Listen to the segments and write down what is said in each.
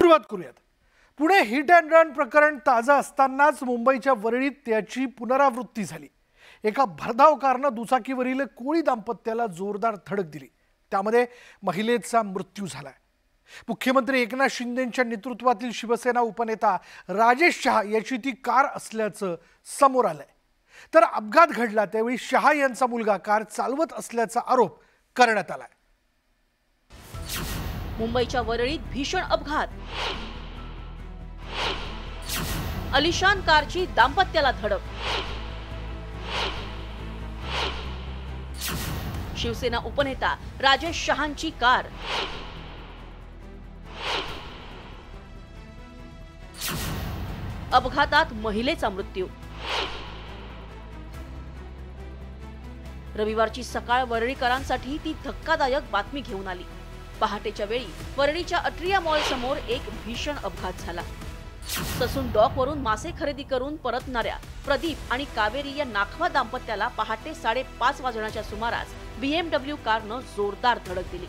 सुरुवात करूयात। Pune hit and run प्रकरण ताजा असतानाच मुंबईच्या वरळीत त्याची पुनरावृत्ती झाली। एका भरधाव कारने दुचाकीवरील कोळी दाम्पत्याला जोरदार धडक दिली, त्यामध्ये महिलेचा मृत्यू झाला। मुख्यमंत्री एकनाथ शिंदेंच्या नेतृत्वातील शिवसेना उपनेता राजेश शहा याची ती कार असल्याचं समोर आलंय। तर अपघात घडला त्यावेळी शहा यांचा मुलगा कार चालवत असल्याचा आरोप करण्यात आलाय। मुंबईच्या वरळीत भीषण अपघात, अलिशान कारची दाम्पत्याला धडक। शिवसेना उपनेता राजेश शहांची कार, अपघातात महिलेचा मृत्यू। रविवारची सकाळ वरळीकरांसाठी ती धक्कादायक बातमी घेऊन आली। पहाटेच्या वेळी वरळीच्या अट्रिया मॉल समोर एक भीषण अपघात झाला। ससून डॉक वरून मासे खरेदी करून परतणाऱ्या प्रदीप आणि कावेरी या नाखवा दाम्पत्याला पहाटे 5:30 वाजण्याच्या सुमारास BMW कारनं जोरदार धडक दिली।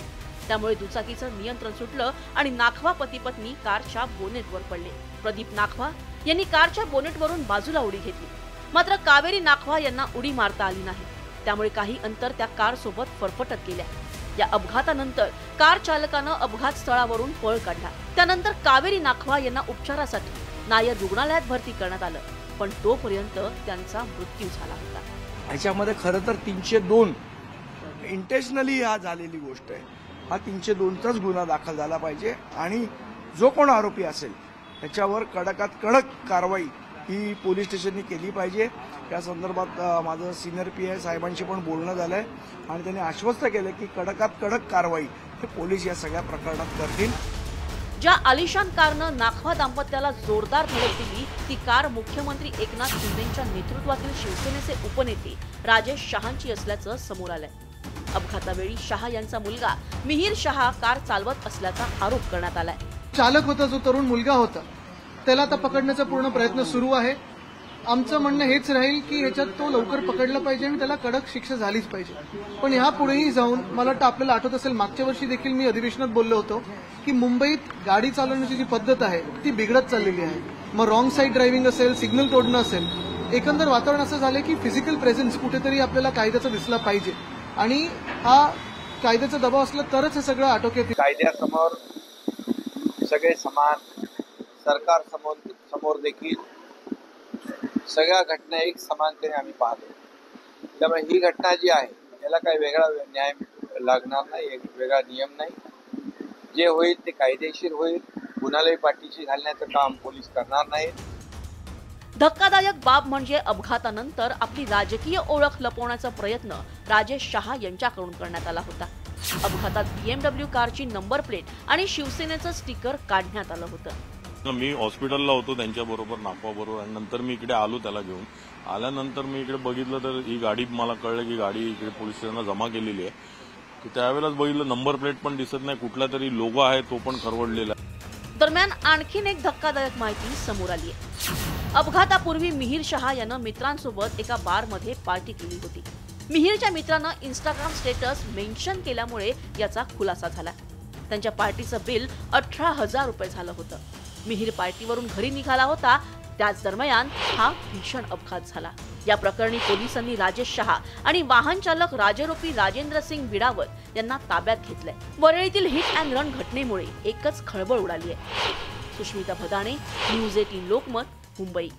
त्यामुळे दुचाकीचं नियंत्रण सुटलं आणि नाखवा पती पत्नी कारच्या बोनेटवर पडले। प्रदीप नाखवा यांनी कारच्या बोनेटवरून बाजूला उडी घेतली, मात्र कावेरी नाखवा यांना उडी मारता आली नाही। त्यामुळे काही अंतर त्या कार सोबत फरफटत गेल्या। या अपघातानंतर कार चालकानं अपघात स्थळावरून पळ काढला। त्यानंतर कावेरी नाखवा यांना उपचारासाठी नायर रुग्णालयात भरती करण्यात आलं, पण तोपर्यंत त्यांचा मृत्यू झाला होता। याच्यामध्ये खरं तर 302 इंटेन्शनली हा झालेली गोष्ट आहे। हा 302चाच गुन्हा दाखल झाला पाहिजे आणि जो कोण आरोपी असेल त्याच्यावर कडकात कडक कारवाई ही पोलीस स्टेशननी केली पाहिजे। या संदर्भात माझं सिनियर PI साहेबांशी पण बोलणं झालंय आणि त्यांनी आश्वस्त केलं की कडकात कडक कारवाई हे पोलीस या सगळ्या प्रकरणात करतील। ज्या आलिशान कारनं नाखवा दाम्पत्याला जोरदार धडक दिली ती कार मुख्यमंत्री एकनाथ शिंदेंच्या नेतृत्वातील शिवसेनेचे उपनेते राजेश शहांची असल्याचं समोर आलंय। अपघातावेळी शहा यांचा मुलगा मिहिर शहा कार चालवत असल्याचा आरोप करण्यात आलाय। चालक होता जो तरुण मुलगा होता त्याला आता पकडण्याचा पूर्ण प्रयत्न सुरू आहे। आमचं म्हणणं हेच राहील की ह्याच्यात तो लवकर पकडला पाहिजे आणि त्याला कडक शिक्षा झालीच पाहिजे। पण ह्या पुढेही जाऊन मला वाटतं आपल्याला आठवत असेल मागच्या वर्षी देखील मी अधिवेशनात बोललो होतो की मुंबईत गाडी चालवण्याची जी पद्धत आहे ती बिघडत चाललेली आहे। मग रॉंग साईड ड्रायव्हिंग असेल, सिग्नल तोडणं असेल, एकंदर वातावरण असं झालं की फिजिकल प्रेझेन्स कुठेतरी आपल्याला कायद्याचा दिसला पाहिजे आणि हा कायद्याचा दबाव असला तरच हे सगळं आटोक्यात येईल। कायद्यासमोर सगळे समान, सरकार समोर देखील सगळ्या घटना एक समानतेने आम्ही पाहतो। त्यामुळे ही घटना जी आहे याला काही वेगळा न्याय लागणार नाही, एक वेगळा नियम नाही। जे होईल ते कायदेशीर होईल। गुन्ह्यालयी पाठीशी घालण्याचं काम पोलीस करणार नाहीत। धक्कादायक बाब म्हणजे अपघातानंतर आपली राजकीय ओळख लपवण्याचा प्रयत्न राजेश शहा यांच्याकडून करण्यात आला होता। अपघातात BMW कारची नंबर प्लेट आणि शिवसेनेचं स्टिकर काढण्यात आलं होतं। मी हॉस्पिटलला होतो त्यांच्याबरोबर, नागपूरबरोबर, आणि नंतर मी इकडे आलो त्याला घेऊन। आल्यानंतर मी इकडे बघितलं तर ही गाडी, मला कळलं की गाडी इकडे पोलीस स्टेशनला जमा केलेली आहे। त्यावेळेलाच बघितलं नंबर प्लेट पण दिसत नाही, कुठला तरी लोगो आहे तो पण खरवडलेला आहे। दरम्यान आणखीन एक धक्कादायक माहिती समोर आली आहे। अपघातापूर्वी मिहिर शहा यानं मित्रांसोबत एका बारमध्ये पार्टी केली होती। मिहिरच्या मित्रानं इंस्टाग्राम स्टेटस मेन्शन केल्यामुळे याचा खुलासा झाला। त्यांच्या पार्टीचं बिल 18,000 रुपये झालं होतं। मिहिर पार्टीवरून घरी निघाला होता, त्याच दरम्यान हा भीषण अपघात झाला। या प्रकरणी पोलिसांनी राजेश शहा आणि वाहन चालक राजरोपी राजेंद्र सिंग बिडावत यांना ताब्यात घेतलंय। वरळीतील हिट अँड रन घटनेमुळे एकच खळबळ उडाली आहे। सुष्मिता भदाणे, न्यूज 18 लोकमत, मुंबई।